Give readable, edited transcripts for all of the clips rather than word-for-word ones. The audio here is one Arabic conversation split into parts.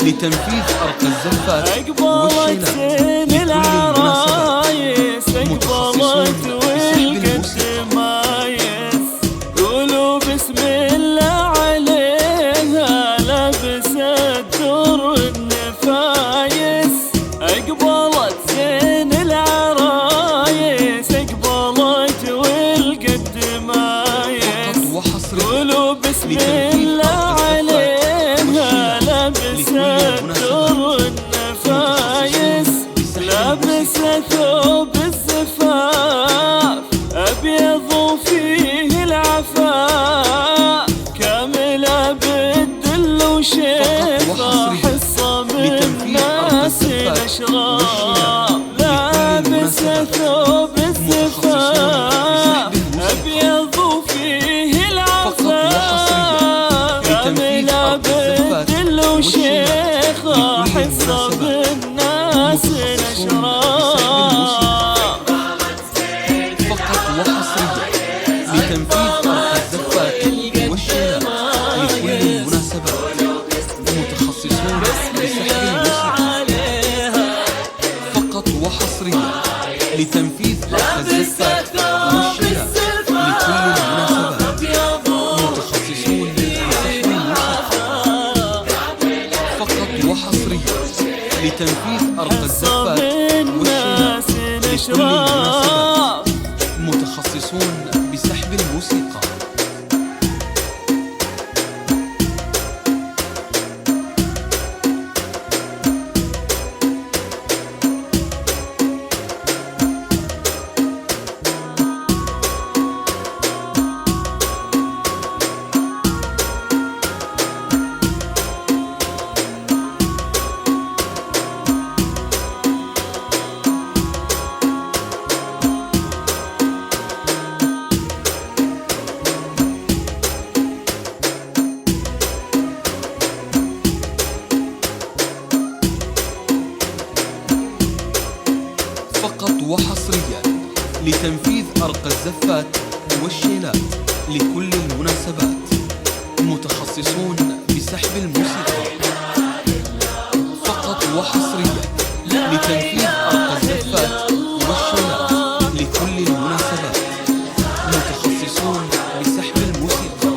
لتنفيذ أرقى الزفات أقبلت زين العرايس، أقبلت والقد مايس، قولوا بسم الله عليها لبست در النفايس. أقبلت زين العرايس، أقبلت والقد مايس، قولوا بسم الله عليها لبست در النفايس. لابسة ثوب الزفاف أبيض وفيه العفاف، كاملة بالدل وشيخة حصة من ناس الأشراف. لابسة ثوب الزفاف أبيض وفيه العفاف، كاملة بالدل وشيخة حصة من ناس الأشراف. فقط وحصريا لتنفيذ أرقى الزفات والشيلات لكل المناسبات، متخصصون بسحب الموسيقى. فقط وحصريا لتنفيذ أرقى الزفات والشيلات لكل المناسبات، متخصصون بسحب الموسيقى. فقط وحصريا لتنفيذ أرقى الزفات والشيلات لكل المناسبات، متخصصون بسحب الموسيقى. فقط وحصريا لتنفيذ أرقى الزفات والشيلات لكل المناسبات، متخصصون بسحب الموسيقى. فقط وحصريا لتنفيذ أرقى الزفات والشيلات لكل المناسبات، متخصصون بسحب الموسيقى.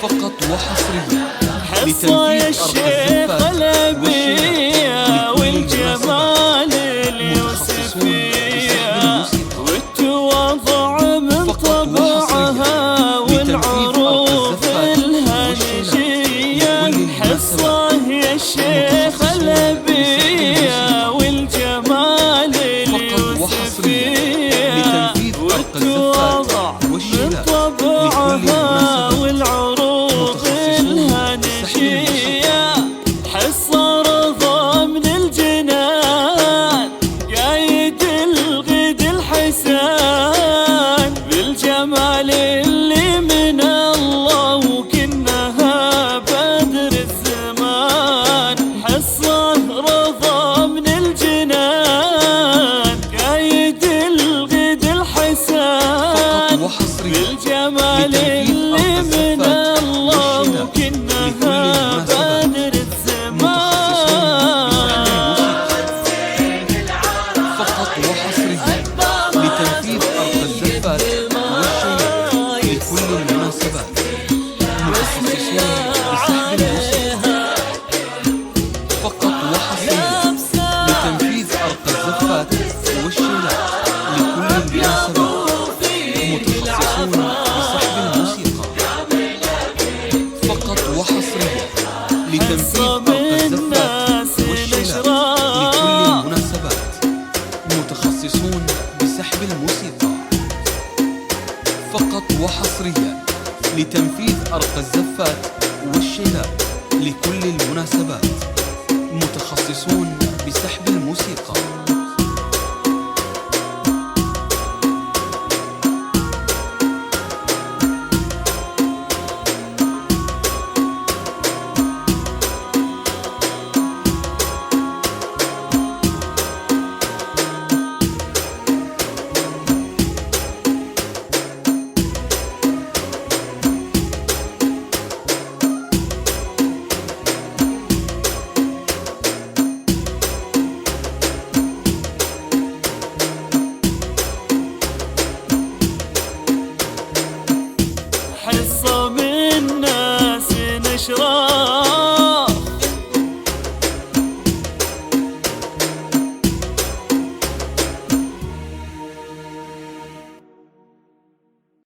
فقط وحصريا حصة يا الشيخ الأبية والجمال اليوسفية، والتواضع من طبعها والعروض الهنجية. حصة يا الشيخ الأبية والجمال اليوسفية، والتواضع من طبعها والعروض الهنجية. حصة رضا من الجنان قايد الغد الحسان، بالجمال اللي من الله وكنها بدر الزمان. حصة رضا من الجنان قايد الغد الحسان، بالجمال اللي من الله وكنها بدر الزمان. فقط وحصريا لتنفيذ أرقى الزفات والشيلات لكل المناسبات، متخصصون بسحب الموسيقى. فقط وحصريا لتنفيذ أرقى الزفات والشيلات لكل المناسبات، متخصصون بسحب الموسيقى. فقط وحصريا لتنفيذ أرقى الزفات والشيلات لكل المناسبات، متخصصون بسحب الموسيقى. فقط وحصريا لتنفيذ أرقى الزفات والشيلات لكل المناسبات، متخصصون بسحب الموسيقى.